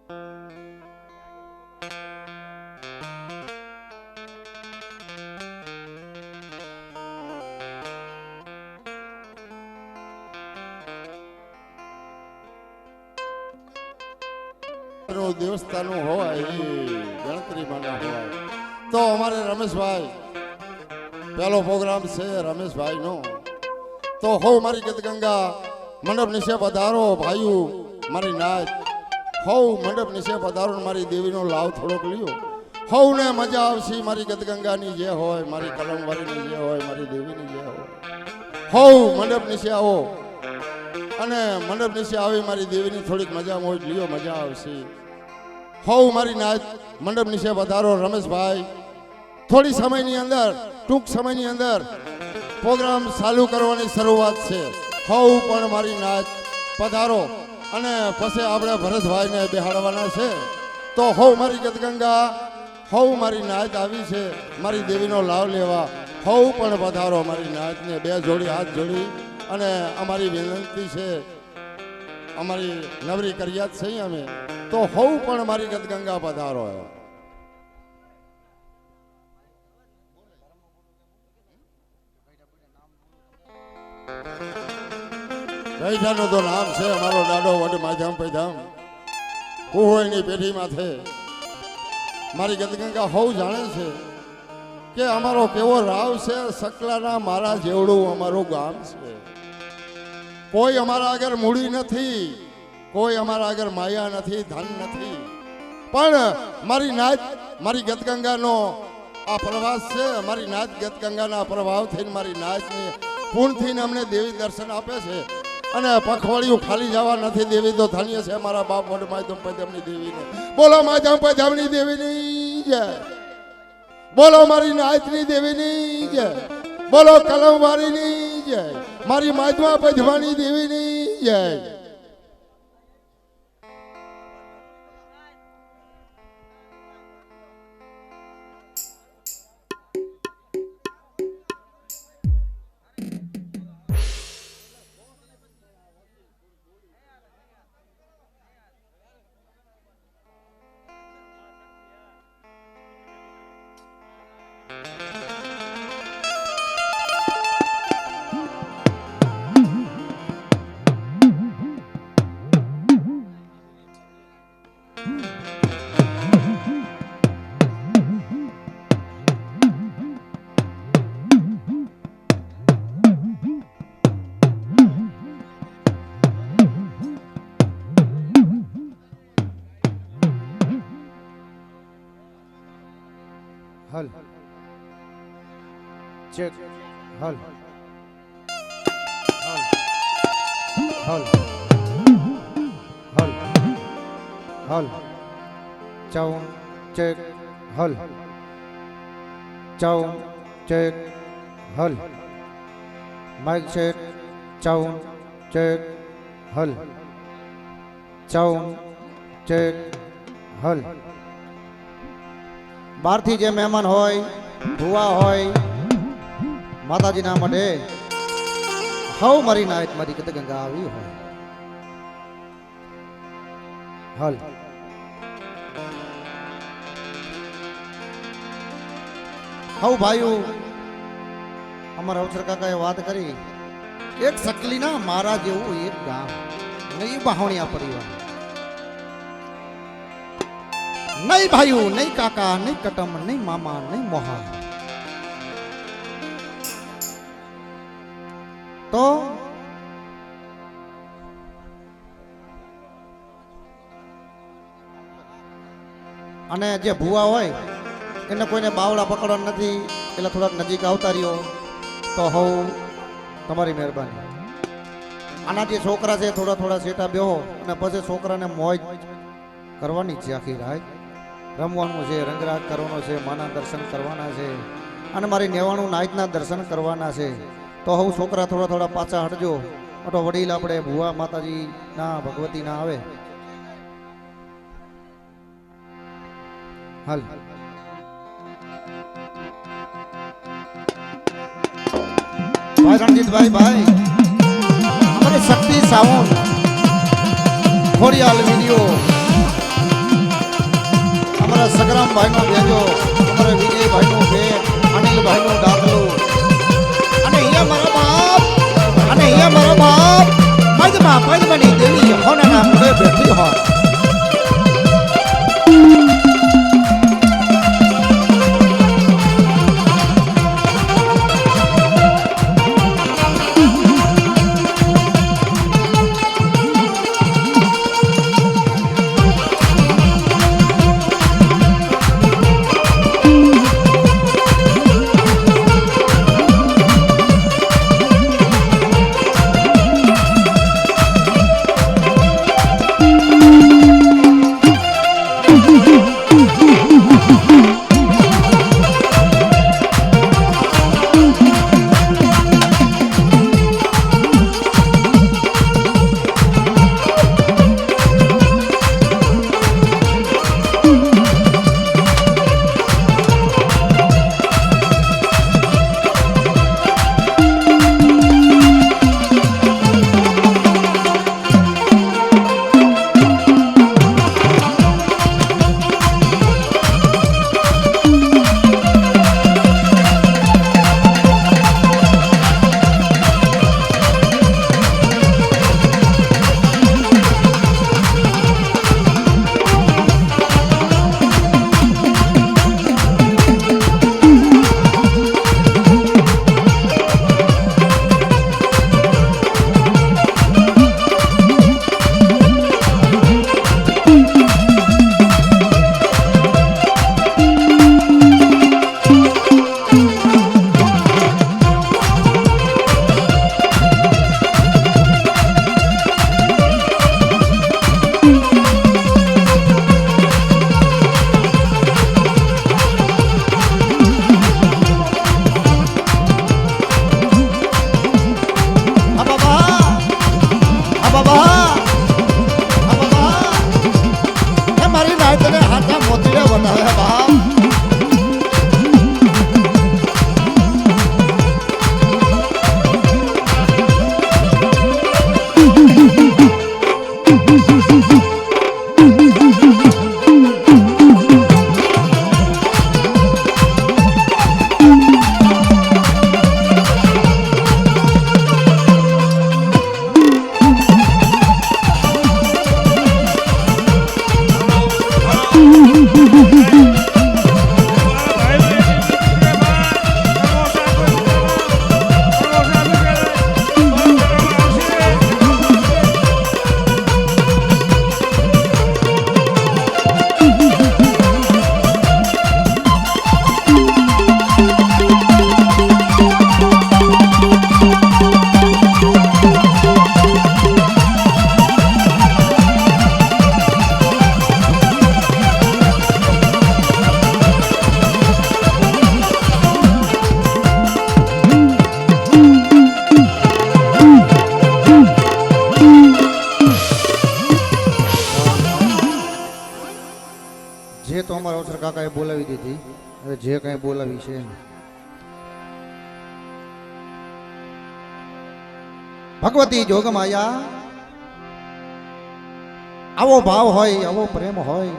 દેવસ્થાન હોય ગણતરીમાં ના હોય તો અમારે રમેશભાઈ પહેલો પ્રોગ્રામ છે રમેશભાઈ નો તો હો મારી ગીતગંગા મંડપ નીચે પધારો ભાઈઓ મારી નાચ હો મંડપ નીચે પધારો મારી દેવીનો લાવ થોડોક લ્યો હો ને મજા આવશે મારી ગીતગંગાની જે હોય મારી કલમવારીની જે હોય મારી દેવીની જે હોય હો મંડપ નીચે આવો અને મંડપ નીચે આવી મારી દેવીની થોડીક મજા મોજ લ્યો મજા આવશે હો મારી નાચ મંડપ નીચે પધારો રમેશભાઈ થોડી સમયની અંદર ટૂંક સમયની અંદર પ્રોગ્રામ ચાલુ કરવાની શરૂઆત છે હો પણ મારી નાચ પધારો અને પછી આપણે ભરતભાઈને બેહાડવાના છે તો હો મારી ગીતગંગા હો મારી નાચ આવી છે મારી દેવીનો લાવ લેવા હો પણ પધારો મારી નાચને બે જોડી હાથ જોડી અને અમારી વિનંતી છે અમારી નવરી કરિયાત છે અમે તો હો પણ મારી ગીતગંગા પધારો ગઈઠાનું તો નામ છે અમારો દાડો વડ માધ્યમ પૈધામ કુહોયની પેઢીમાં છે મારી ગીતગંગા હો જાણે છે કે અમારો કેવો રાવ છે સકલાના મારા જેવડું અમારું ગામ છે કોઈ અમારા આગળ મૂડી નથી કોઈ અમારા આગળ માયા નથી ધન નથી પણ મારી નાચ મારી ગીતગંગાનો આ પ્રવાસ છે મારી નાચ ગીતગંગાના પ્રભાવથી મારી નાચની પૂર્ણથી અમને દેવી દર્શન આપે છે અને પખવાડિયું ખાલી જવા નથી દેવી તો ધન્ય છે મારા બાપ વડ માધ્યમ પૈદમની દેવીને બોલો માધ્યમ પૈદમની દેવીની જય બોલો મારી નાચની દેવીની જય બોલો કલમવારીની જય મારી માધવા પૈદમાની દેવીની જય हल चेक हल हल हल हल हल चाउन चेक हल चाउन चेक हल माइक चेक चाउन चेक हल चाउन चेक हल બહારથી જે મહેમાન હોય ભુવા હોય માતાજીના મઢે હવ મારી નાયત મારી ગીતગંગા આવી હોય હલ હવ ભાઈઓ અમારા અવસર કાકાએ વાત કરી એક સકલીના મારા જેવું એક ગામ નહીં બહાવણિયા પરિવાર નહીં ભાઈઓ નહીં કાકા નહીં કટમ નહીં મામા નહીં મોહા તો અને જે ભુવા હોય એને કોઈને બાવળા પકડવા નથી એટલે થોડાક નજીક આવતા રહ્યો તો હવ તમારી મહેરબાની આના જે છોકરા છે થોડા થોડા સેટા બેહો અને પછી છોકરાને મોજ કરવાની છે આખી રાત રમવાનું છે રંગરાગ કરવાનો છે માના દર્શન કરવાના છે અને મારી 99 નાઈટના દર્શન કરવાના છે તો હું છોકરા થોડા થોડા પાછા હટજો મોટો વડીલ આપણે ભુવા માતાજી ના ભગવતી ના આવે હાલ ભાઈ રણજીતભાઈ ભાઈ અમારી શક્તિ સાઉન્ડ ખોડિયાલ વિડીયો અમારા સગરામભાઈ નો ભેજો, અમારા વિજયભાઈ નો ભેટ, અનિલભાઈ નું દાખલું, અને અહીંયા મારા બાપ, અને અહીંયા મારા બાપ પદ્મની દેવી હોનાના મુખે બેઠી હોય. જે તો અમારા અવસર કાકાએ બોલાવી દીધી, હવે જે કઈ બોલાવી છે ભગવતી જોગમાયા. આવો ભાવ હોય, આવો પ્રેમ હોય,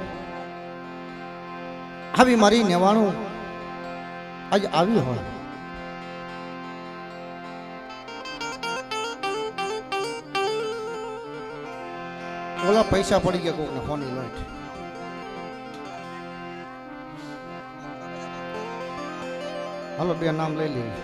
આવી મારી નેવાણું આજ આવી હોય. ઓલા પૈસા પડી ગયા કોકને ફોની લોટ. હાલો બે નામ લઈ લઈએ.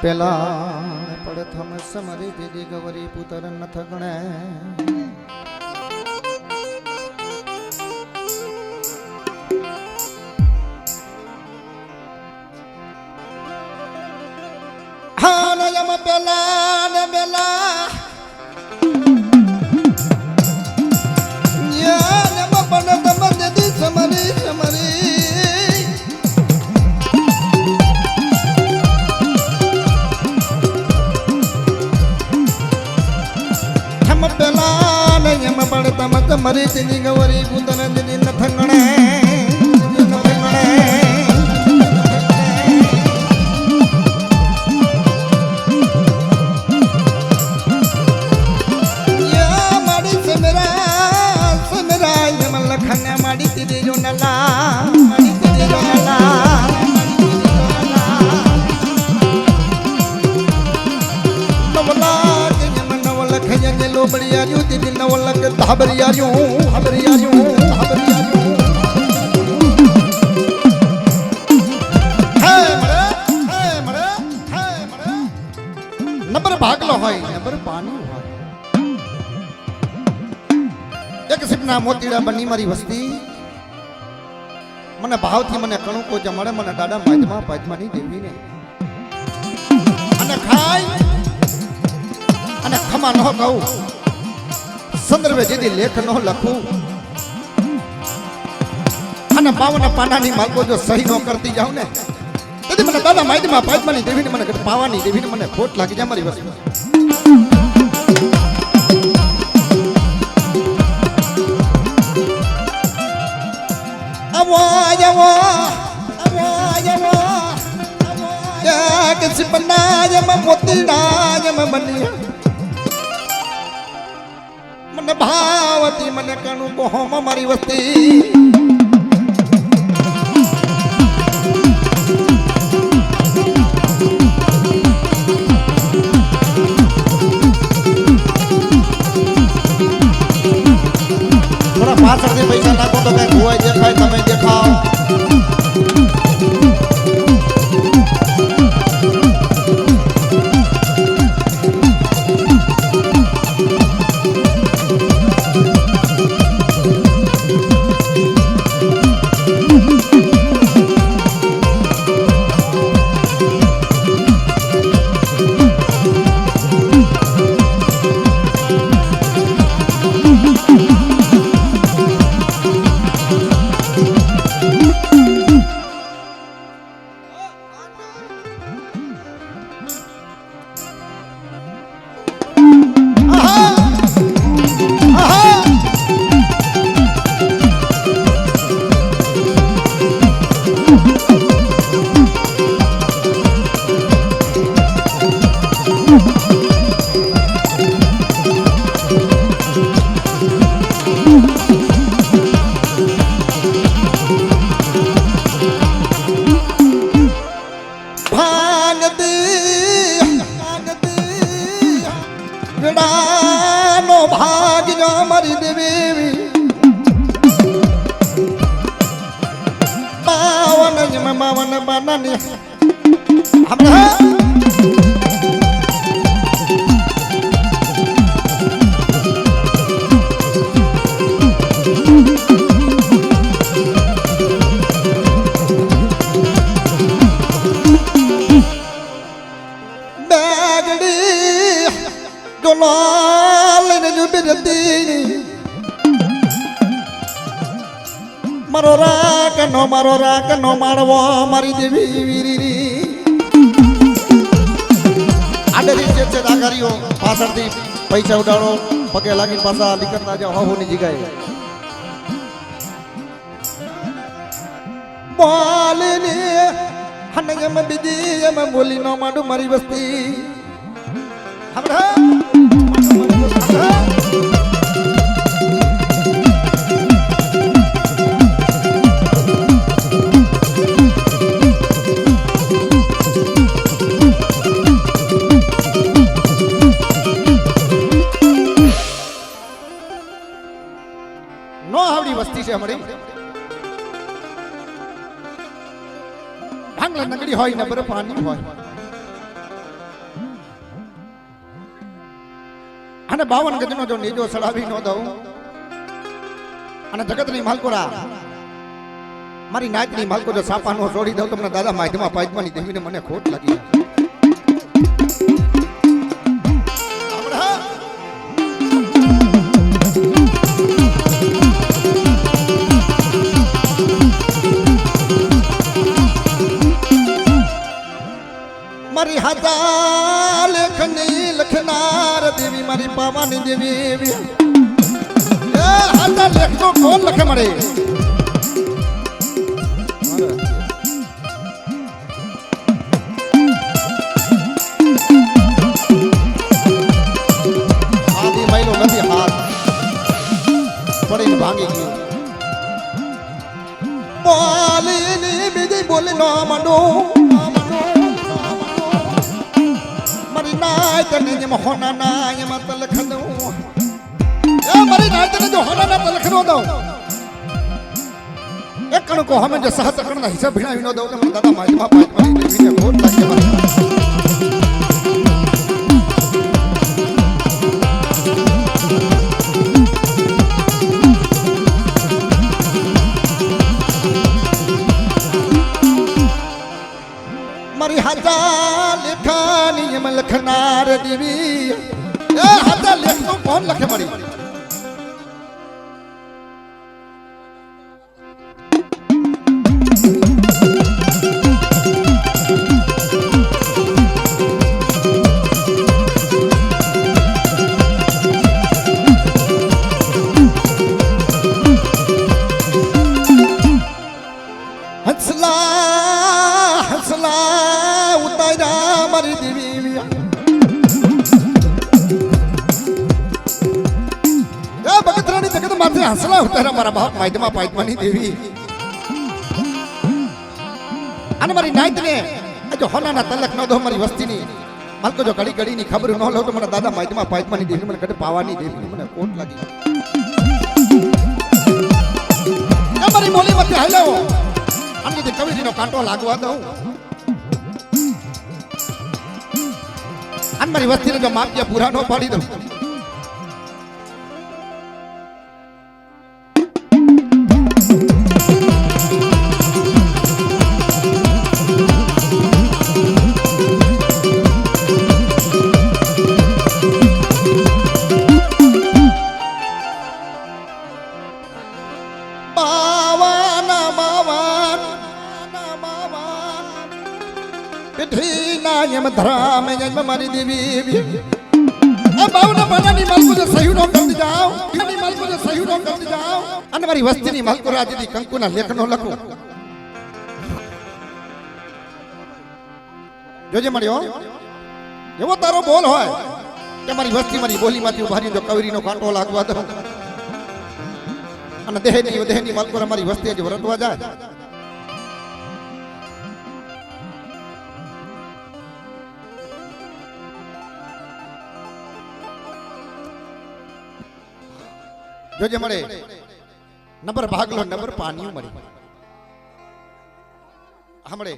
પેલા પડથમ સમરી દીદી ગવરી પુત્ર નથ ગણે. પેલા ને પેલા સમરી સમરી હમ પેલા ને એમ પડતા મત મરી તેની ગવરી પુતન દીદી ન થંગણે તેરે જો નલા મારી તેરે જો નલા નવલા કે જમ નવલ ખયંગે લોબડિયા જો તેરે નવલ કે ધાબરિયા જો ધાબરિયા જો ધાબરિયા જો નંબર ભાગલો હોય નંબર પાણી હોય એક સિપના મોતીડા બની મારી વસ્તી મને ભાવથી મને કણુકો જમાડે મને દાદા માધમાં પાદમાની દેવીને અને ખાય અને ખમા ન કહું સંદર્ભે જેથી લેખ ન લખું અને 52 પાનાની માલકો જો સહી ન કરતી જાઉં ને તેથી મને દાદા માધમાં પાદમાની દેવીને મને પાવાની દેવીને મને ખોટ લાગી જાય મારી વસ્તુ મને ભાવતી મને કણું કોહમ મારી વસ્તી થોડા પાછળથી પૈસા નાખો તો કઈ હોય દેખાય તમે દેખાવ ભાગ જો મારી દેવી બાવન બાનાની મારો રાગ નો મારવો મારી દેવી વીરી આડરી જે છે દાગરીઓ પાછળથી પૈસા ઉડાડો પગે લાગી પાછા નીકળતા જાવ હોની જગ્યાએ બોલને હનગમ બીજી એમ બોલી નો માડું મારી વસ્તી હમણા ભાંગલા નગરી હોય ને બરફ પાણી હોય અને 52 ગજનો જો નીજો સડાવી નો દઉં અને જગતની માલકોરા મારી નાચની માલકો જો સાપાનો છોડી દઉં તમને દાદા માધમાં પાજમાની દેવીને મને ખોટ લાગી મારી હાથા લેખની લખનાર દેવી મારી પાવાની દેવી એ હાથા લેખનો કોણ લખે મળે આદિ મહિલો નથી હાથ પડીને ભાંગી ગયો બોલીની બીજી બોલી નો મંડો મારી નાય તને જેમ હોના ના એમાં તલખ દઉં એ મારી નાય તને જો હોના ના તલખ નો દઉં એક કણકો હમે જો સહત કણના હિસાબ ભીણાવી નો દઉં મને દાદા માજમાં પાજમાં દેવીને ખોટ લાગે મારી હાજા લેખાની એમ લખનાર દેવી એ હાજા લેખ તો કોણ લખે મારી હસલા ઉતારા મારા બાપ માયદમાં પાયદમાની દેવી અને મારી નાઈટ ને જો હોનાના તલક ન દો મારી વસ્તીની માલકો જો ઘડી ઘડીની ખબર ન લો તો મારા દાદા માયદમાં પાયદમાની દેવી મને કડે પાવાની દેવી મને કોટ લાગી મારી મોલી મતે હાલો આની જે કવિરીનો કાંટો લાગવા દઉં અને મારી વસ્તીને જો માપ્યા પૂરા ન પાડી દઉં ધરામે જન્મ મારી દેવી એ બાવના પાનાની માલકો જે સહી નો કરતી જાવ એની માલકો જે સહી નો કરતી જાવ અને મારી વસ્તીની માલકો રાજની કંકુના લેખનો લખો જોજે મળ્યો એવો તારો બોલ હોય કે મારી વસ્તી મારી બોલીમાંથી ઉભારી જો કવરીનો કાંટો લાગવા દો અને દેહની માલકો મારી વસ્તી જ વરતવા જાય જોજે મળે નંબર ભાગલો નંબર પાણીઓ મળી હમણે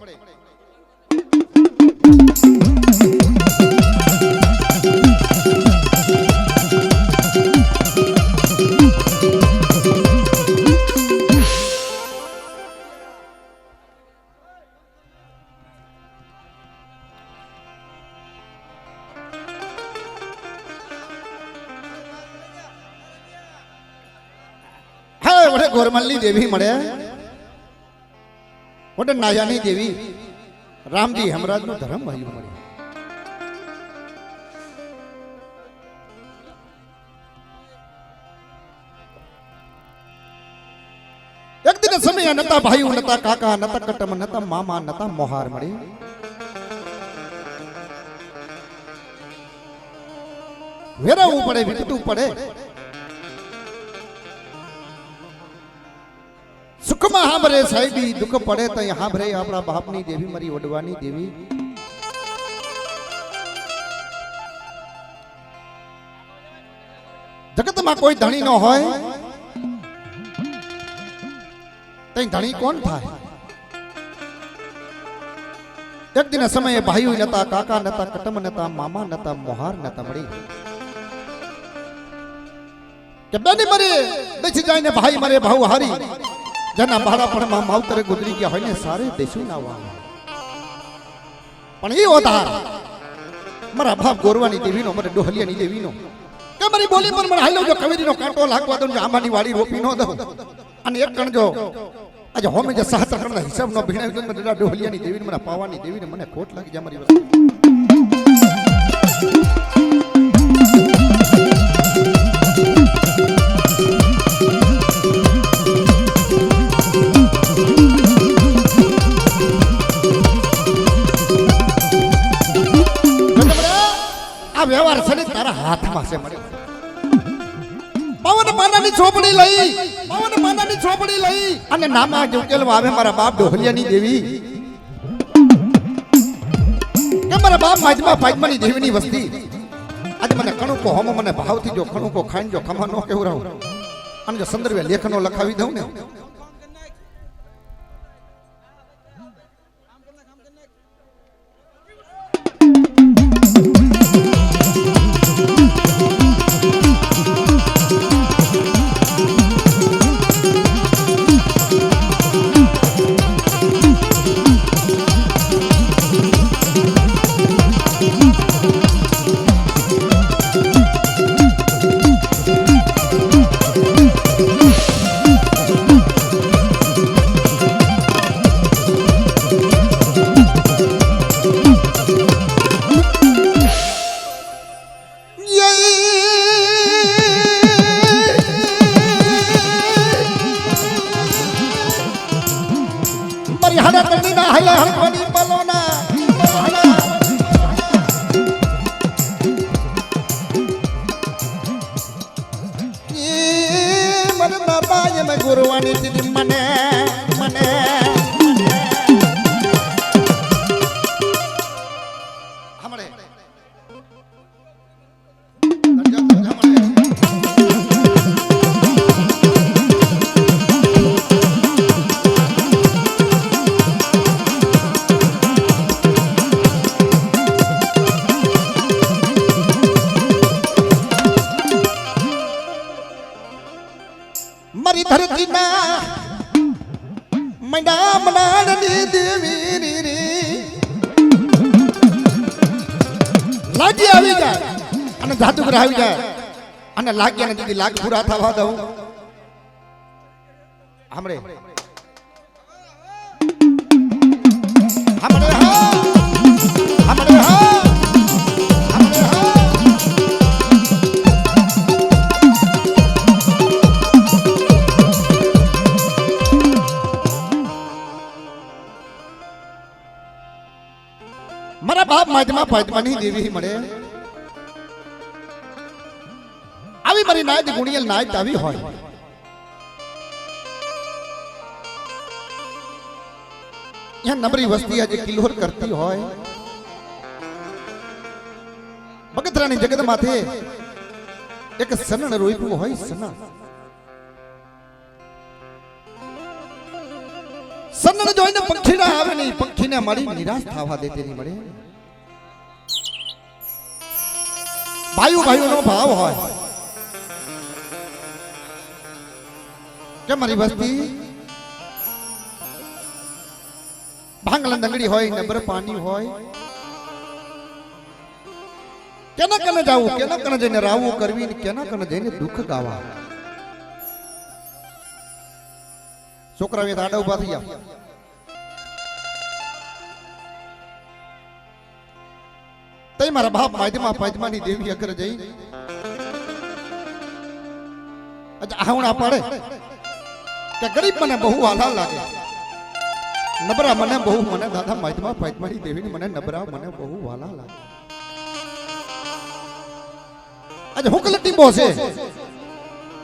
ગોરમલની દેવી મળે મોટે નાયાની દેવી રામજી હમરાજ નો ધર્મ ભાઈ મળે એક દિન સમય નતા ભાઈ નતા કાકા નતા કટમ નતા મામા નતા મોહાર મળે વેરાવું પડે વીટવું પડે સુખમાં હાંભરે સાહેબી દુઃખ પડે તો હાંભરે આપણા બાપની દેવી મારી વડવાની દેવી જગતમાં કોઈ ધણી ન હોય તો ધણી કોણ થાય એક દિન સમયે ભાઈઓ નતા કાકા નતા કટમ નતા મામા નતા મોહાર નતા મળી કે બેની મરે દેશી જાય ને ભાઈ મરે ભાવ હારી જેના બાળપણમાં માવતરે ગુજરી ગયા હોય ને સારે દેશું ના વાવ પણ એ ઓધાર મારા બાપ ગોરવાની દેવીનો મારે ડોહલિયાની દેવીનો કે મારી બોલી પર મને હાલો જો કવેરીનો કાંટો લાગવા દઉં આંબાની વાડી રોપી ન દઉં અને એક કણ જો આજે હોમે જે સહસ્ત્રના હિસાબ નો ભીણાવી દઉં મને ડોહલિયાની દેવીને મને પાવાની દેવીને મને ખોટ લાગી જાય મારી વસ્તુ વ્યવહાર છે ને તારા હાથમાં છે મળે પવન માના માનાની ચોપડી લઈ માવન માનાની ચોપડી લઈ અને નામાં ઉકેલવા આવે મારા બાપ ડોહલિયાની દેવી કે મારા બાપ માજમાં પાજમાની દેવીની વસ્તી આજ મને કણુકો હોમો મને ભાવથી જો કણુકો ખાઈને જો ખમા નો કેવરાવ અને જો સંદર્ભે લેખનો લખાવી દઉં ને ગુરવાની દીદી મને મને હમણે મારી ધરતીના મૈડા મનાડની દેવી રી લાગી આવી જાય અને જાદુગર આવી જાય અને લાગ્યા ને દીદી લાગ પૂરા થવા દઉં હમણે હમણે હા હમણે હા મારા બાપ માજમાં પાજમાની દેવી મળે આવી મારી નાયત ગુણિયલ નાયત આવી હોય यहाँ નબરી વસ્તી આજે કિલ્લોર કરતી હોય બગતરાની જગત માથે એક સનણ રોઈપું હોય સનણ સનણ જોઈને પંખીડા આવે નહીં પંખીને મળી નિરાશ થવા દેતી નહીં મળે ભાઈઓ ભાઈઓનો ભાવ હોય કે મારી વસ્તી ભાંગલા દંગડી હોય નબર પાણી હોય કેના કને જાવું કેના કને જઈને રાવું કરવી કેના કને જઈને દુઃખ ગાવા છોકરાએ દાડા ઉભા થઈ ગયા તઈ મારા બાપ માધ્યમાં પાજમાની દેવી અગર જઈ આહુણા પાડે કે ગરીબ મને બહુ આલા લાગે નબરા મને બહુ મને દાદા માધ્યમાં પાજમાની દેવીની મને નબરા મને બહુ વાલા લાગે આજે હુકલ ટીંબો છે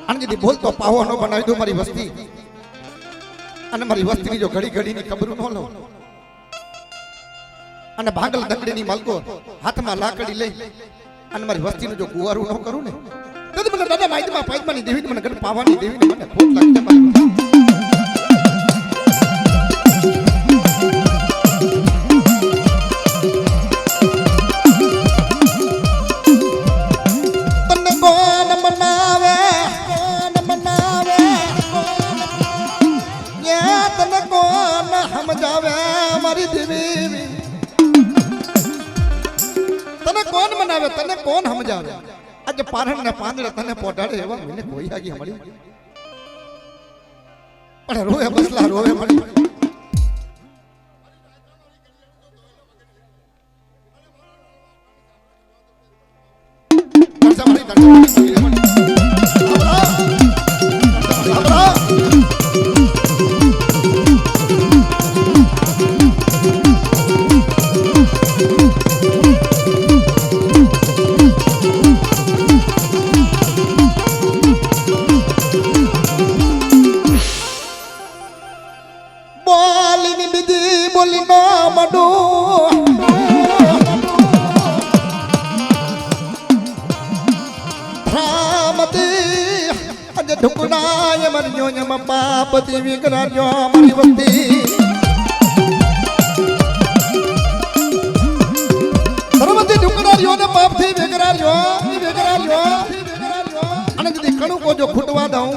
અને દીદી બોલતો પાવો ન બનાવી દો મારી વસ્તી અને મારી વસ્તીની જો ઘડી ઘડીની ખબરું ન લો અને ભાગલ દંગડીની માલકો હાથમાં લાકડી લઈ અને મારી વસ્તીનું જો કુવારું ન કરું ને તો મને દાદા માહિતીમાં પાજમાની દેવી મને ઘર પાવાની દેવી મને ખોટ લાગી જાય તને કોણ સમજાવે આજે પારણ ને પાંદડે તને પોટાડે એવા મને કોઈ આગી મળી પણ રોવે બસલા રોવે મળી વાલીની બીજી બોલી નો મડું રામતી આજે ઢુકડાય મર્યો યમ પાપતી વિકરાજો મારી વસ્તી ધર્મથી ઢુકડાયો ને પાપથી વિકરાજો અને દીદી કણું કો જો ખૂટવા દઉં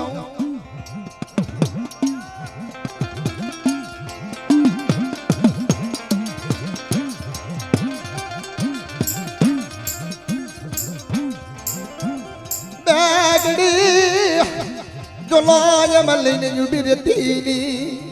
જો લાયમાં લઈને ઉભી રહેતી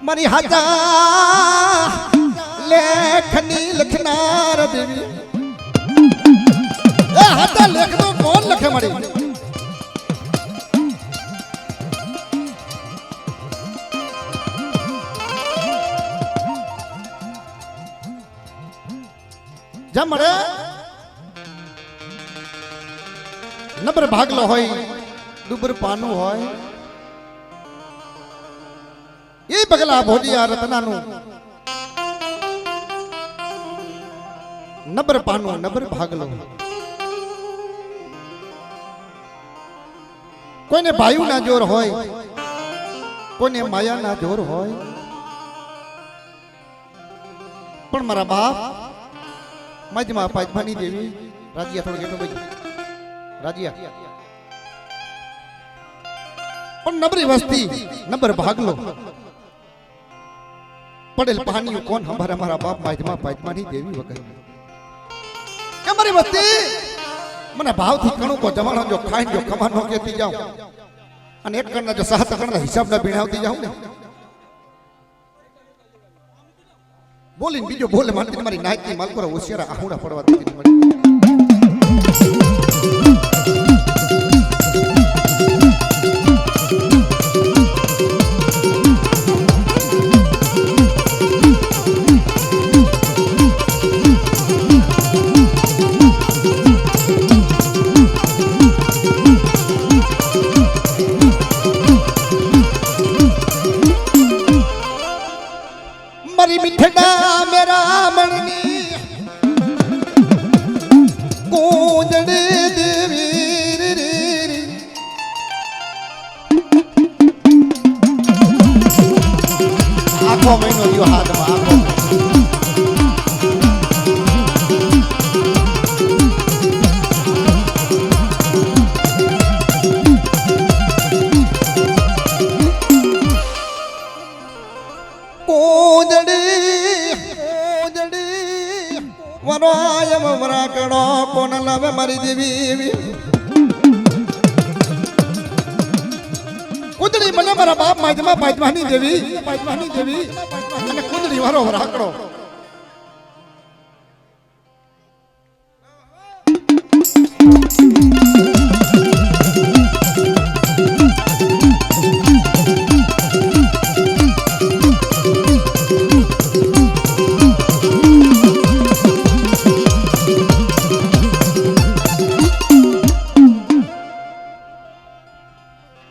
મારી હાજા લેખની લખનાર દેવી એ હાજા લેખ તો કોણ લખે મારી જા મળે નબર ભાગલો હોય દુબર પાનું હોય એ બગલા ભોજિયા રતનાનું નબર પાનું નબર ભાગલો કોઈને ભાઈ ના જોર હોય કોઈને માયા ના જોર હોય પણ મારા બાપ મજમાં પાજમાની દેવી રાજ્યા થોડો કેટલો ભાઈ રાજ્યા પણ નબરી વસ્તી નબર ભાગલો પડેલ પાણીઓ કોણ હમારા મારા બાપ માજમાં પાજમાની દેવી વગર કે મારી વસ્તી મને ભાવથી કણું કો જમાનો જો ખાઈને જો કમાનો કેતી જાઉં અને એક કણના જો સાત કણના હિસાબના બીણાવતી જાઉં ને બોલીને બીજો બોલે માનતી મારી નાયકની માલકોરા હોશિયારા આહુડા પડવા દેતી મળી मिठड़ा मेरा मणनी कूंजड़े देवी आंखों महीनो दियो हाथમાં आंखों વરાયમ વરાકડો કોણ લાવે મારી દેવી કુદડી મને મારા બાપ માજમાં પાજમાની દેવી અને કુદડી વાળો વરાકડો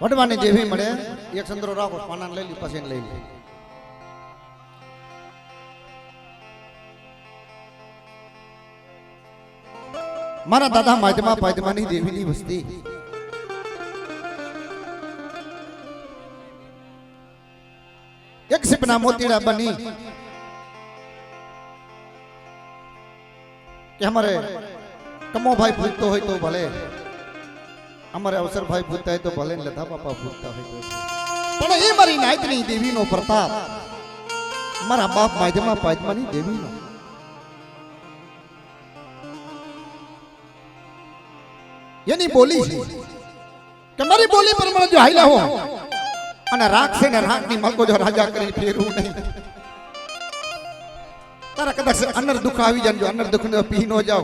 વડવાની દેવી મળે એક સંદરો રાખો પાનાને લઈ લી પછી લઈ લે મારા દાદા માજમાં પાજમાની દેવીની વસ્તી એક સિપના મોતીડા બની કે અમારે કમો ભાઈ પૂછતો હોય તો ભલે અમારે અવસર ભાઈ પૂછતા હોય તો ભલે લતા બાપા પૂછતા હોય તો પણ એ મારી નાયકની દેવીનો પ્રતાપ મારા બાપ માજમાં પાજમાની દેવીનો એની બોલી છે કે મારી બોલી પ્રમાણે જો હાઈલા હો અને રાખશે ને રાખની મલકો જો રાજા કરી ફેરવું નહીં તારા કદાચ અનર દુઃખ આવી જાય જો અનર દુઃખ ને પી ન જાવ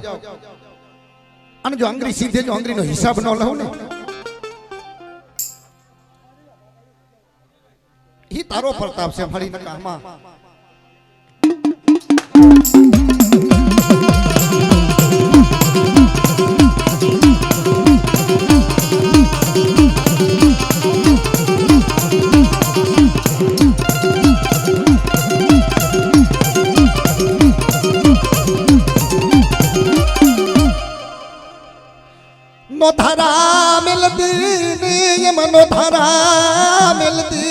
અને જો અંગ્રી સીધે જો અંગ્રીનો હિસાબ ન લઉં ને ઈ તારો પ્રતાપ છે ફળી નકામાં नो धारा मिलती ये मनो धारा मिलती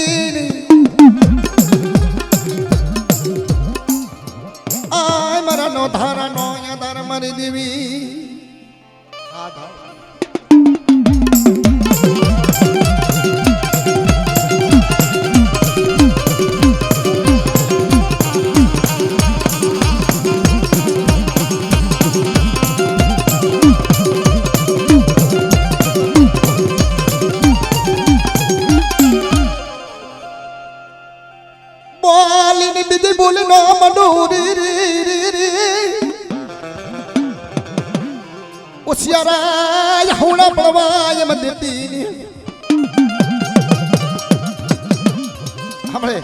आय मरा नो धारा नो या धार मरी देवी बोलना मनोरी रे रे रे उसियारा होना पवाय मदती हमरे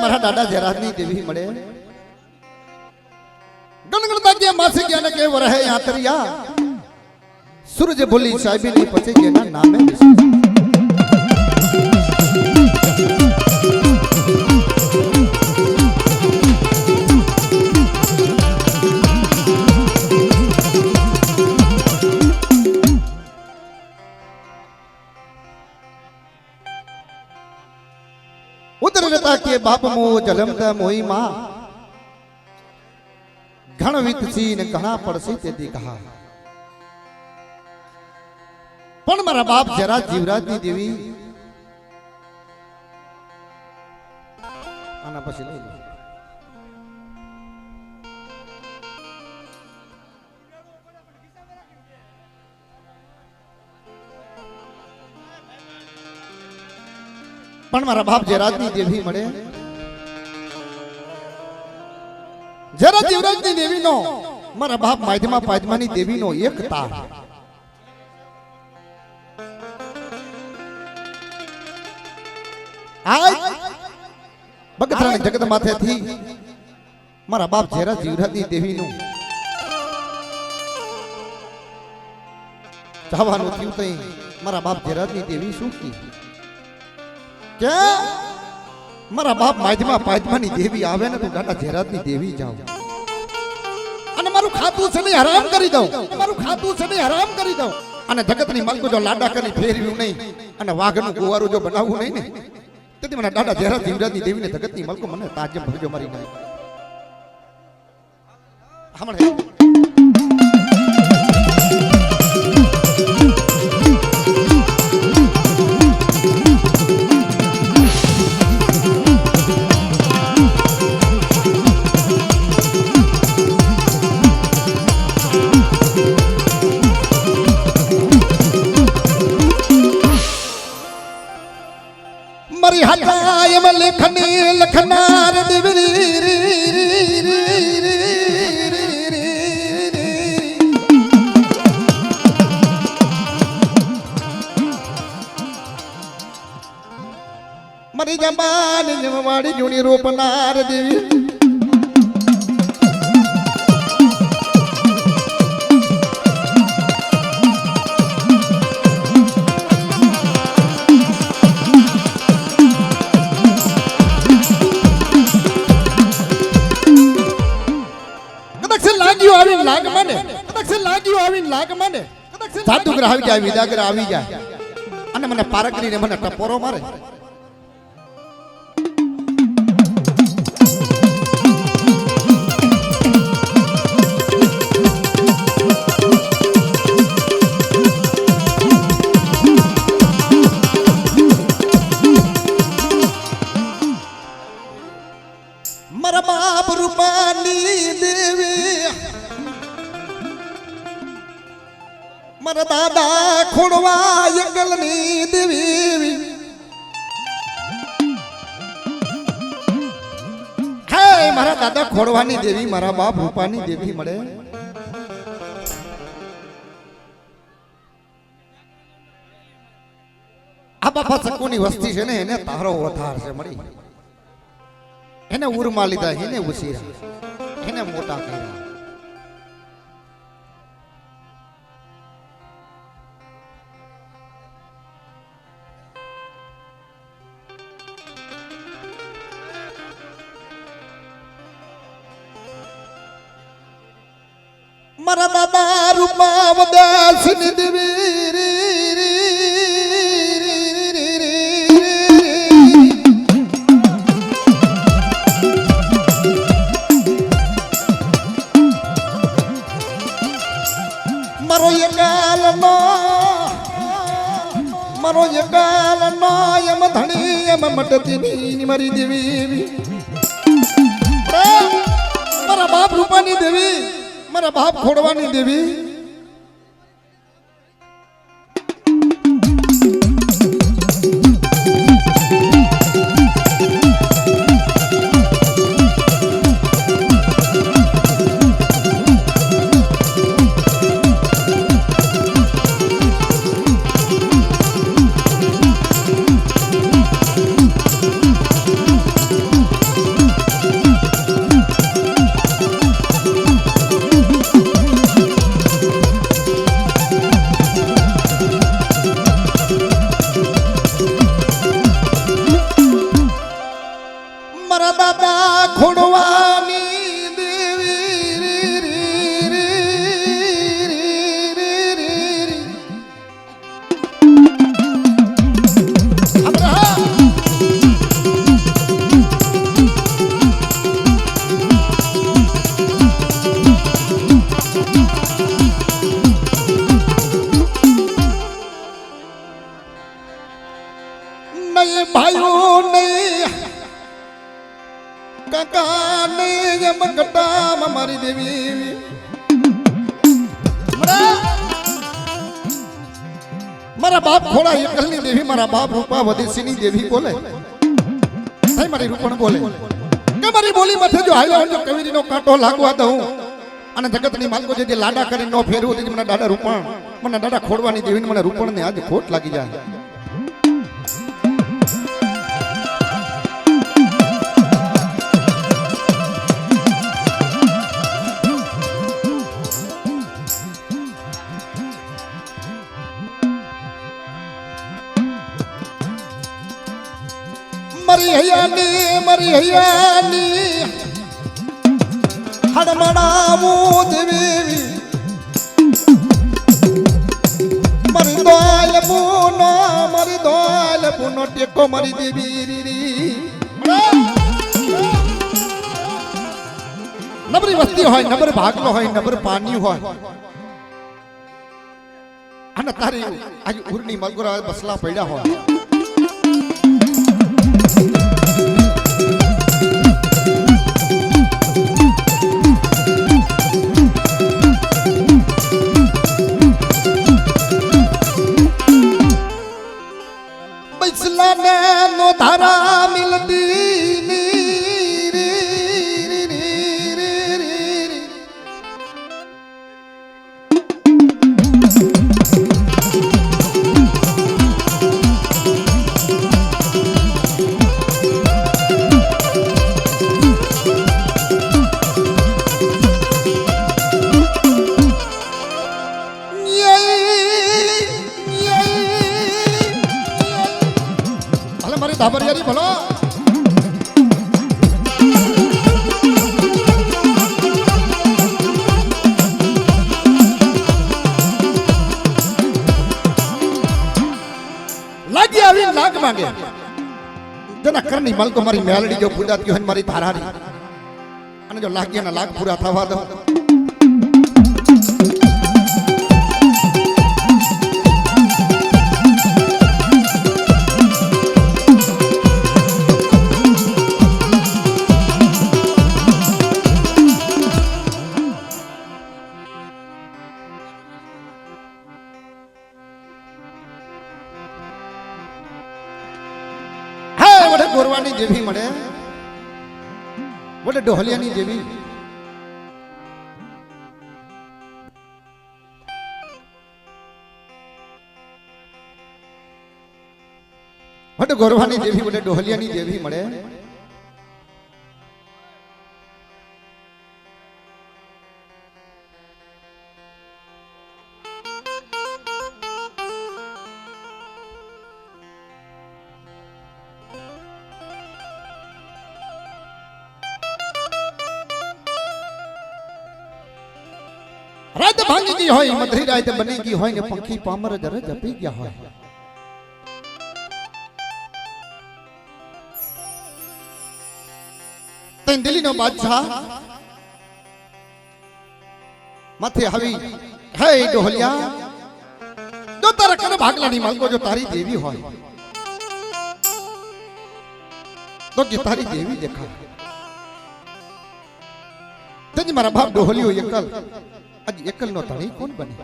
મારા દાદા જરાની દેવી મળે ગણગણતા કે માસે કે કે વરહે યાત્રિયા સૂરજ બોલી સાહેબી ની પછી કે ના નામે उदरता के बाप मो जलमता मोई मां घण वीतसी ने घणा पड़सी तेदी कहा पण मारा बाप जरा जीवराजनी देवी आना પછી લઈ લે પણ મારા બાપ જરાજની દેવી મળે જરા જીવરાજની દેવીનો મારા બાપ માધ્યમા પાદમાની દેવીનો એક તાર આજ બગતરાની જગત માથેથી મારા બાપ જરા જીવરાજની દેવીનું જવાનું થયું તઈ મારા બાપ જરાજની દેવી શું કી કે મારા બાપ માધ્યમા પાદમાની દેવી આવે ને તો દાદા જરાતની દેવી જાવ અને મારું ખાતું છે ને હરામ કરી દઉં મારું ખાતું છે ને હરામ કરી દઉં અને જગતની માલકો જો લાડા કરી ફેરવ્યું નહીં અને વાઘનું કુવારું જો બનાવવું નહીં ને તેથી મને દાદા જરાત જીવરાજની દેવીને જગતની માલકો મને તાજમ ભરજો મારી નહીં હમણે मरी हटाय में लेखनी लखनार दिवरी री री री री री मरी जबान जमवाड़ी जुनी रूपनार देवी લાગ મને કદાચ લાગ્યું આવીને લાગ મને જાદુગર આવી જાય વિદાગર આવી જાય અને મને પારકરીને મને ટપોરો મારે મારા બાપ રૂપાની દેવી મારા દાદા ખોડવા યગલની દેવી હે મારા દાદા ખોડવાની દેવી મારા બાપ રૂપાની દેવી મળે આ બાપા સકુની વસ્તી છે ને એને તારો વધાર છે મળી એને ઉરમાં લીધા એને ઉછીરા એને મોટા કર્યા મારા દાદા રૂપા વદાસની દેવી મારો યકાલ નો યમ ધણી યમ મટતી મારી દેવી મારા બાપ રૂપાની દેવી મારા બાપ ખોડવાની દેવી ભાઈઓ નહીં કાકા નહીં એમ ગટામાં મારી દેવી મારા બાપ ખોડા એકલની દેવી મારા બાપ રૂપા વદેશીની દેવી બોલે થઈ મારી રૂપણ બોલે કે મારી બોલી માથે જો હાલ્યો જો કવિરીનો કાંટો લાગવા દઉં અને જગતની માલકો જે લાડા કરીને નો ફેરવું તે મને દાડા રૂપણ મને દાડા ખોડવાની દેવીને મને રૂપણને આજ ખોટ લાગી જાય મરી હૈયાની હડમડાવું દેવી મારી દોલ પૂનો ટેકો મારી દેવી નબરી વસ્તી હોય નબર ભાગલો હોય નબર પાણી હોય અને તારી આજ ઉરની મલગોરા બસલા પડ્યા હોય નો ધારા મિલતી ધાબરિયારી ભલો લાગી આવી લાગ માંગે જેના કરની માલકો મારી મેલડી જો પૂજાતી હોય મારી ધારારી અને જો લાગ્યાના લાગ પૂરા થવા દો જેવી મળે વડે ડોહલિયાની જેવી વડે ગોરવાની જેવી વડે ડોહલિયાની જેવી મળે રાત ભાંગી ગઈ હોય મધરી રાત બની ગઈ હોય ને પંખી પામર જરે જપી ગયા હોય તૈન દિલ્હીનો બાદશાહ માથે આવી હે ડોહલિયા જો તારા કને ભાગલાની માલકો જો તારી દેવી હોય તો કે તારી દેવી દેખાય તજી મારા બાપ ડોહલિયો એકલ આજ એકલ નો ધણી કોણ બને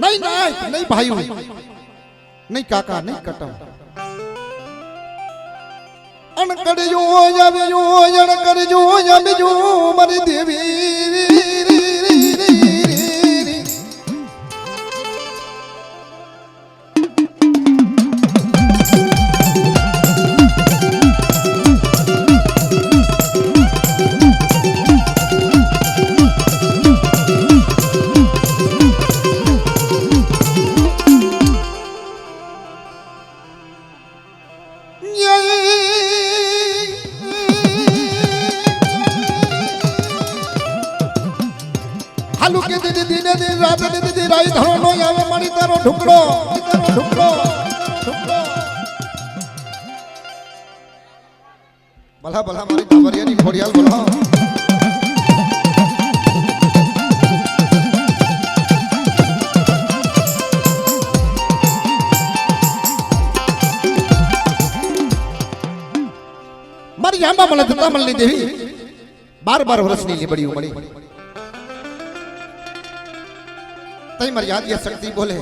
નહીં નહીં ભાઈઓ નહીં કાકા નહીં કટમ અણકડજો આવ્યો અણકડજો આવ્યો મારી દેવી હાલુ કે દીદી દિને દિન રાતે દીદી રાઈ ધરો નો આવે મારી તારો ઢુકડો ભલા ભલા મારી ધાબરિયાની ખોડિયાલ બોલાવો મારી આંબા મળે જતા મળની દેવી 12 વર્ષની લીબડીઓ મળી તઈ મારી યાદ શક્તિ બોલે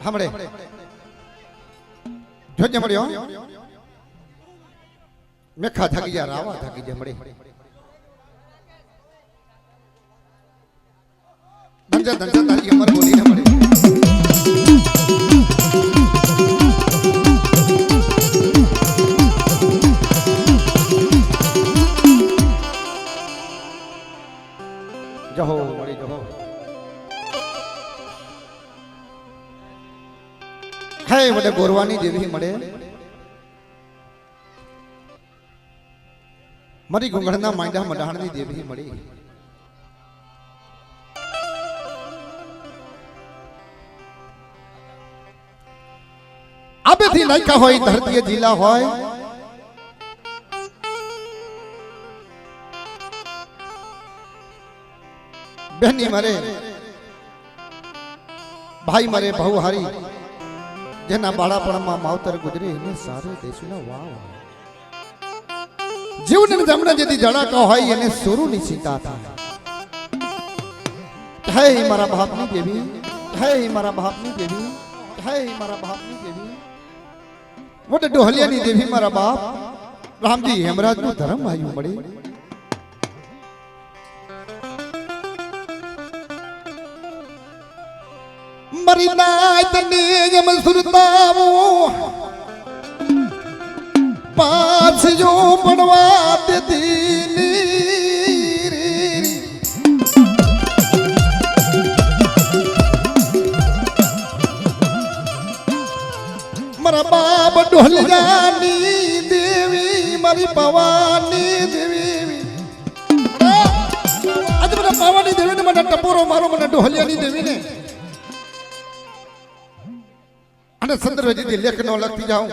હમણે જોજે મળ્યો મેખા થાકી જા રાવા થાકી જા મળે ધંજા તારી અમર બોલી ને મળે જહો મળી જહો હે વડે ગોરવાની દેવી મળે મારી ગુંગળના માંડા મડાણની દેવી મળી આબેથી નાયકા હોય ધરતીએ જિલ્લા હોય બહેની મરે ભાઈ મરે બહુ હારી જેના બાળાપણમાં માવતર ગુજરે એને સારે દેશના વાવ જીવને જમણા જેથી જડાકા હોય એને સોરુની સીતા થાય હે મારા બાપની દેવી હે મારા બાપની દેવી હે મારા બાપની દેવી મોટે ડોહલિયાની દેવી મારા બાપ રામજી હેમરાજનું ધર્મ આવ્યું મળે મરી નાય તને એમ સુરતાવો પાછો પડવા દેતી મારા બાપ ઢોલિયાની દેવી મારી પવાની દેવી આજે મને પવાની દેવી ને મને ટપોરો મારો મને ઢોલિયાની દેવી ને અને સંદર્ભથી લેખ નો લખતી જાઉં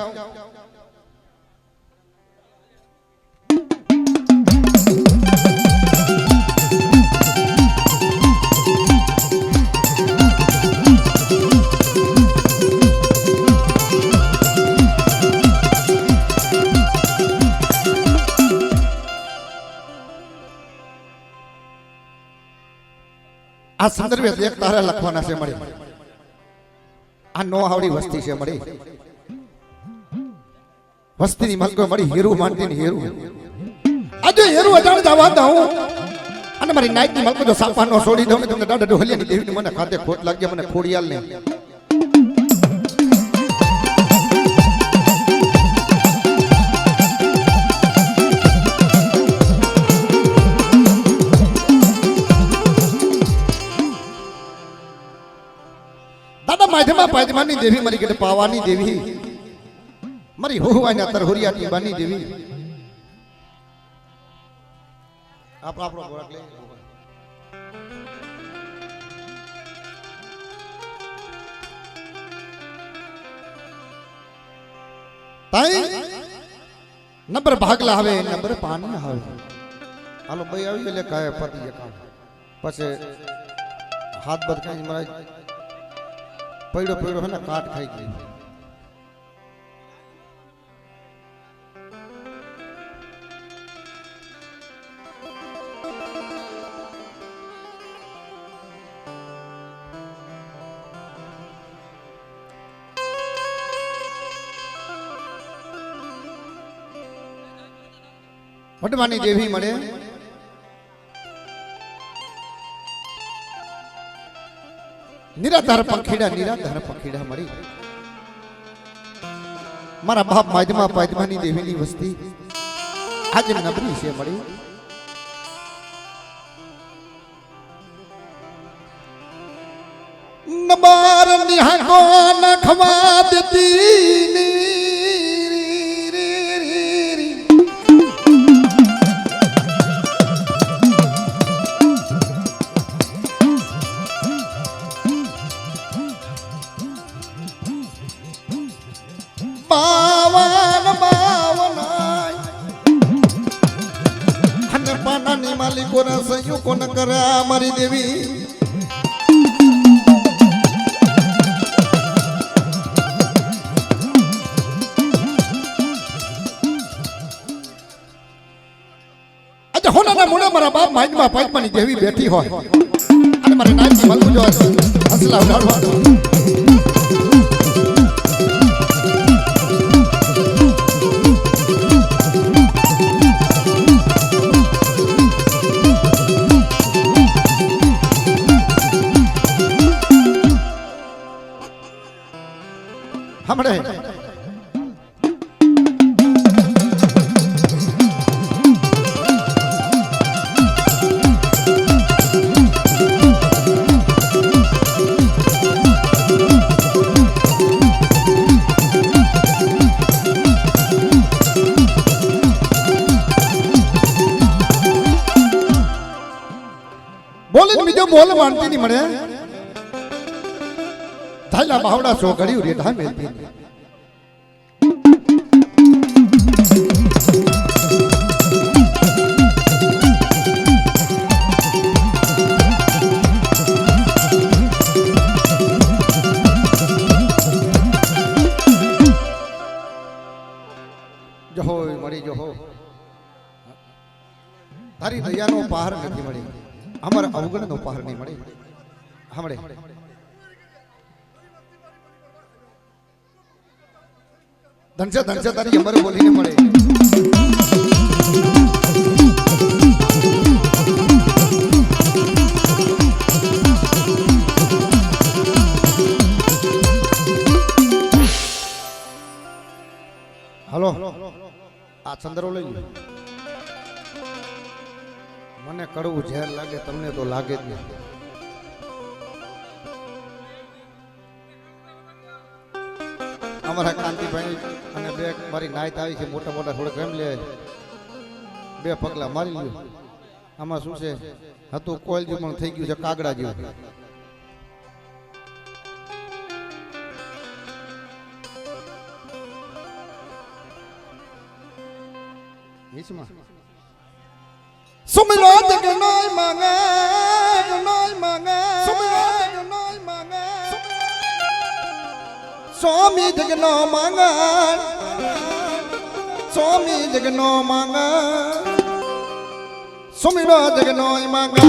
આ સંદર્ભે લેખ તારે લખવાના છે મળે આ નો આવડી વસ્તી છે મળી વસ્તીની મલકો મળી હેરું માનતી ને હેરું આજે હેરું અજાણ જવા દઉં અને મારી નાઈટની મલકો જો સાપાનો છોડી દઉં ને તમને દાદા ડોહલિયાની દેવીની મને ખાતે ખોટ લાગે મને ખોડિયાલ ને પાયજમાની દેવી મારી કે પાવાની દેવી મારી હોવાની અતર હોરિયા ટીબાની દેવી આપણો ગોળક લે તાઈ નંબર ભાગલા આવે નંબર પાન આવે હાલો ભાઈ આવી એટલે કાય પતી કામ પછી હાથ બદકાઈ મારા પડ્યો પડ્યો હે ને કાટ ખાઈ ગઈ વડવાની દેવી મળે નિરાધાર પંખીડા મળી મારા બાપ માધમાં પાયદમાની દેવીની વસ્તી આજે નબળી છે મળી નબાર નિહાકો નખવા દેતી માલિકો ના સંયુક્ત કોણ કરે મારી દેવી આજે હોનાના મોડા મારા બાપ માજમાં પાજમાની દેવી બેઠી હોય અને મારે નાચી મળવું જો હસલા ઉડાડવા हमरे बोले बीजो बोल मानती नहीं मरे थाला बावड़ा सो घड़ी रेठा मेलती जो हो मरी जो हो तारी दया नो पहाड़ नहीं मળી અમાર અવગણ નો પહાડ નહીં મળી હમણે ધનસે તારી અમર બોલીને મળે હાલો આ ચંદ્રો લઈ લો મને કડવું ઝેર લાગે તમને તો લાગે જ નહીં અમારા કાંતિભાઈ અને બે મારી નાયત આવી છે મોટા મોટા થોડે કેમ લે બે પગલા મારી લ્યો આમાં શું છે હતું કોઈલ જેવું પણ થઈ ગયું છે કાગડા જેવું સુમિરો જગનોય માંગે સુમિરો જગનોય માંગે સ્વામી જગનો માંગે સ્વામી જગનો માંગે સુમિરો જગનોય માંગે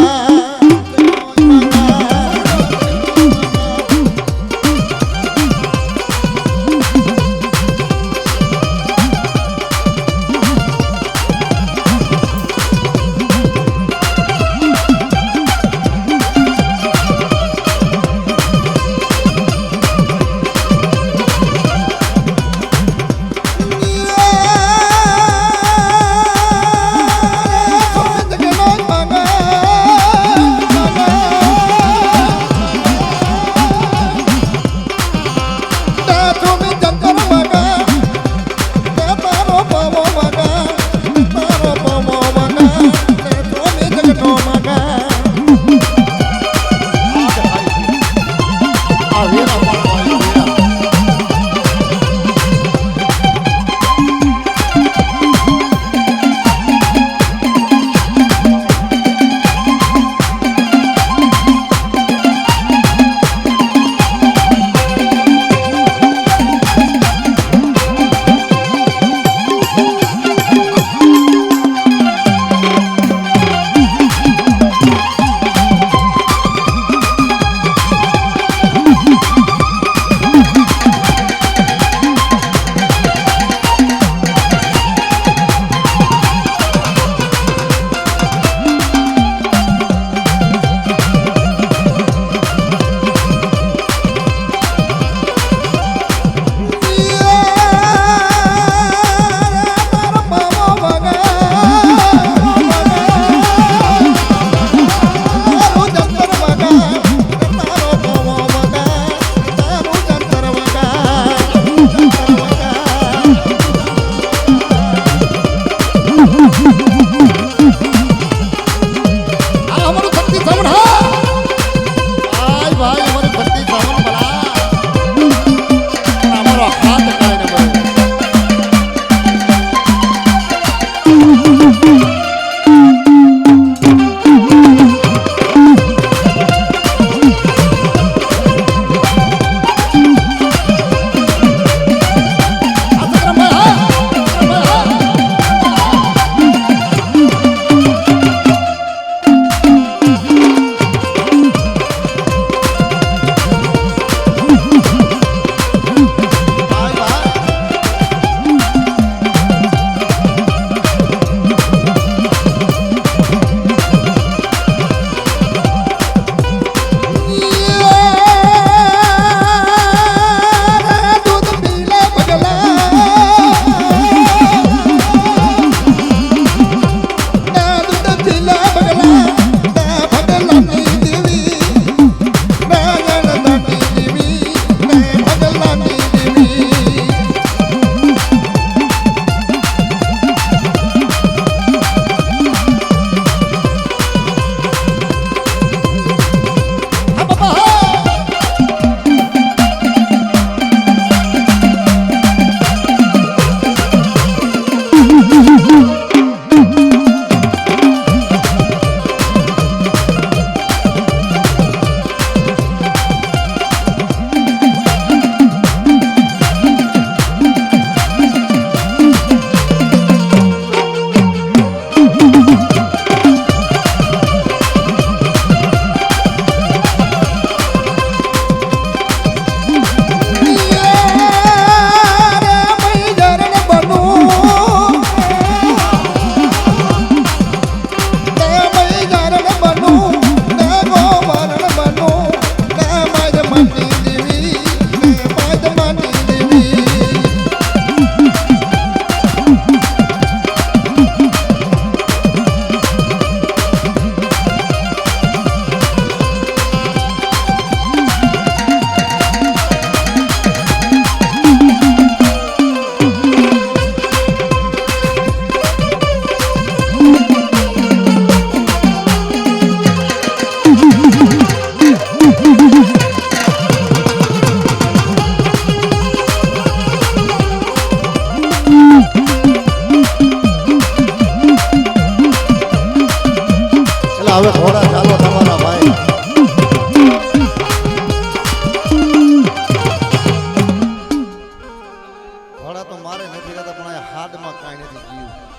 નથી રહેતા પણ આ હાડમાં કાંઈ નથી જીવ